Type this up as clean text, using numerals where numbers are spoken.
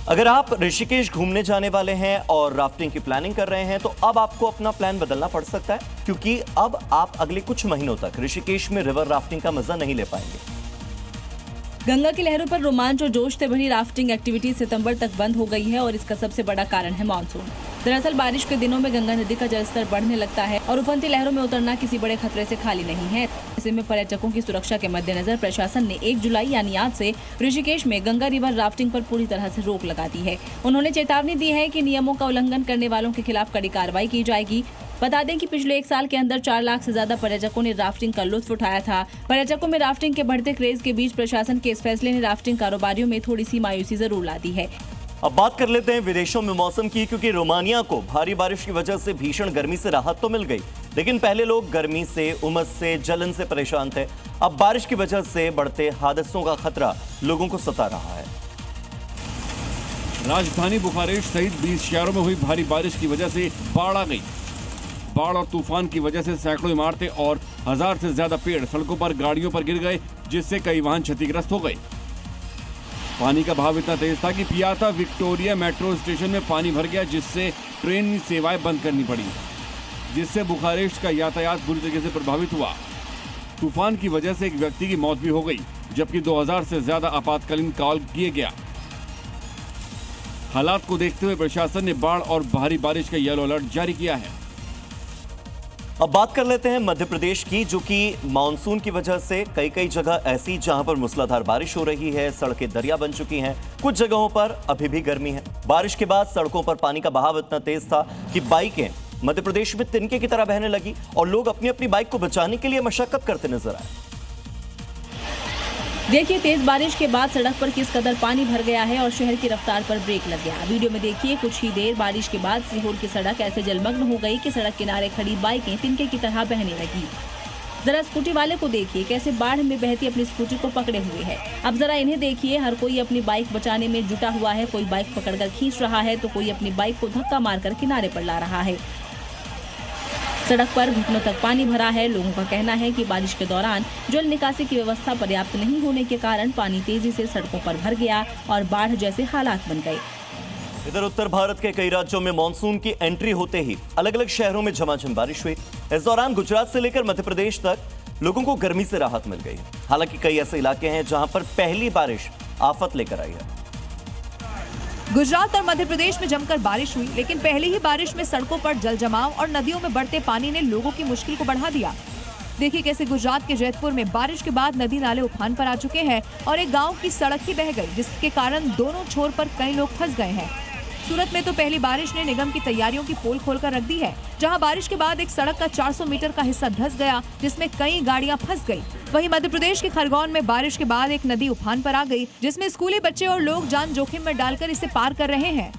अगर आप ऋषिकेश घूमने जाने वाले हैं और राफ्टिंग की प्लानिंग कर रहे हैं तो अब आपको अपना प्लान बदलना पड़ सकता है, क्योंकि अब आप अगले कुछ महीनों तक ऋषिकेश में रिवर राफ्टिंग का मजा नहीं ले पाएंगे। गंगा की लहरों पर रोमांच और जोश से भरी राफ्टिंग एक्टिविटी सितंबर तक बंद हो गई है और इसका सबसे बड़ा कारण है मानसून। दरअसल बारिश के दिनों में गंगा नदी का जलस्तर बढ़ने लगता है और उफनती लहरों में उतरना किसी बड़े खतरे से खाली नहीं है। ऐसे में पर्यटकों की सुरक्षा के मद्देनजर प्रशासन ने 1 जुलाई यानी आज से ऋषिकेश में गंगा रिवर राफ्टिंग पर पूरी तरह से रोक लगा दी है। उन्होंने चेतावनी दी है कि नियमों का उल्लंघन करने वालों के खिलाफ कड़ी कार्रवाई की जाएगी। बता दें कि पिछले 1 साल के अंदर 4 लाख से ज्यादा पर्यटकों ने राफ्टिंग का लुत्फ उठाया था। पर्यटकों में राफ्टिंग के बढ़ते क्रेज के बीच प्रशासन के इस फैसले ने राफ्टिंग कारोबारियों में थोड़ी सी मायूसी जरूर ला दी है। अब बात कर लेते हैं विदेशों में मौसम की, क्योंकि रोमानिया को भारी बारिश की वजह से भीषण गर्मी से राहत तो मिल गई, लेकिन पहले लोग गर्मी से, उमस से, जलन से परेशान थे। अब बारिश की वजह से बढ़ते हादसों का खतरा लोगों को सता रहा है। राजधानी बुखारेस्ट सहित 20 शहरों में हुई भारी बारिश की वजह से बाढ़ आ गई। बाढ़ और तूफान की वजह से सैकड़ों इमारतें और 1000 से ज्यादा पेड़ सड़कों पर, गाड़ियों पर गिर गए, जिससे कई वाहन क्षतिग्रस्त हो गए। पानी का बहाव इतना तेज था कि पियाता विक्टोरिया मेट्रो स्टेशन में पानी भर गया, जिससे ट्रेन सेवाएं बंद करनी पड़ी, जिससे बुखारेस्ट का यातायात बुरी तरीके से प्रभावित हुआ। तूफान की वजह से एक व्यक्ति की मौत भी हो गई, जबकि 2000 से ज्यादा आपातकालीन कॉल किए गया। हालात को देखते हुए प्रशासन ने बाढ़ और भारी बारिश का येलो अलर्ट जारी किया है। अब बात कर लेते हैं मध्य प्रदेश की, जो कि मानसून की वजह से कई जगह ऐसी जहां पर मूसलाधार बारिश हो रही है, सड़कें दरिया बन चुकी हैं, कुछ जगहों पर अभी भी गर्मी है। बारिश के बाद सड़कों पर पानी का बहाव इतना तेज था कि बाइकें मध्य प्रदेश में तिनके की तरह बहने लगी और लोग अपनी अपनी बाइक को बचाने के लिए मशक्कत करते नजर आए। देखिए तेज बारिश के बाद सड़क पर किस कदर पानी भर गया है और शहर की रफ्तार पर ब्रेक लग गया। वीडियो में देखिए कुछ ही देर बारिश के बाद सीहोर की सड़क ऐसे जलमग्न हो गई कि सड़क किनारे खड़ी बाइकें तिनके की तरह बहने लगी। जरा स्कूटी वाले को देखिए कैसे बाढ़ में बहती अपनी स्कूटी को पकड़े हुए है। अब जरा इन्हें देखिए, हर कोई अपनी बाइक बचाने में जुटा हुआ है। कोई बाइक पकड़कर खींच रहा है तो कोई अपनी बाइक को धक्का मारकर किनारे पर ला रहा है। सड़क पर घुटनों तक पानी भरा है। लोगों का कहना है कि बारिश के दौरान जल निकासी की व्यवस्था पर्याप्त नहीं होने के कारण पानी तेजी से सड़कों पर भर गया और बाढ़ जैसे हालात बन गए। इधर उत्तर भारत के कई राज्यों में मानसून की एंट्री होते ही अलग अलग शहरों में झमाझम बारिश हुई। इस दौरान गुजरात से लेकर मध्य प्रदेश तक लोगों को गर्मी से राहत मिल गई। हालांकि कई ऐसे इलाके हैं जहां पर पहली बारिश आफत लेकर आई है। गुजरात और मध्य प्रदेश में जमकर बारिश हुई, लेकिन पहली ही बारिश में सड़कों पर जल जमाव और नदियों में बढ़ते पानी ने लोगों की मुश्किल को बढ़ा दिया। देखिए कैसे गुजरात के जैतपुर में बारिश के बाद नदी नाले उफान पर आ चुके हैं और एक गांव की सड़क ही बह गई, जिसके कारण दोनों छोर पर कई लोग फंस गए हैं। सूरत में तो पहली बारिश ने निगम की तैयारियों की पोल खोलकर रख दी है, जहां बारिश के बाद एक सड़क का 400 मीटर का हिस्सा धंस गया, जिसमें कई गाड़ियां फंस गई। वहीं मध्य प्रदेश के खरगोन में बारिश के बाद एक नदी उफान पर आ गई, जिसमें स्कूली बच्चे और लोग जान जोखिम में डालकर इसे पार कर रहे हैं।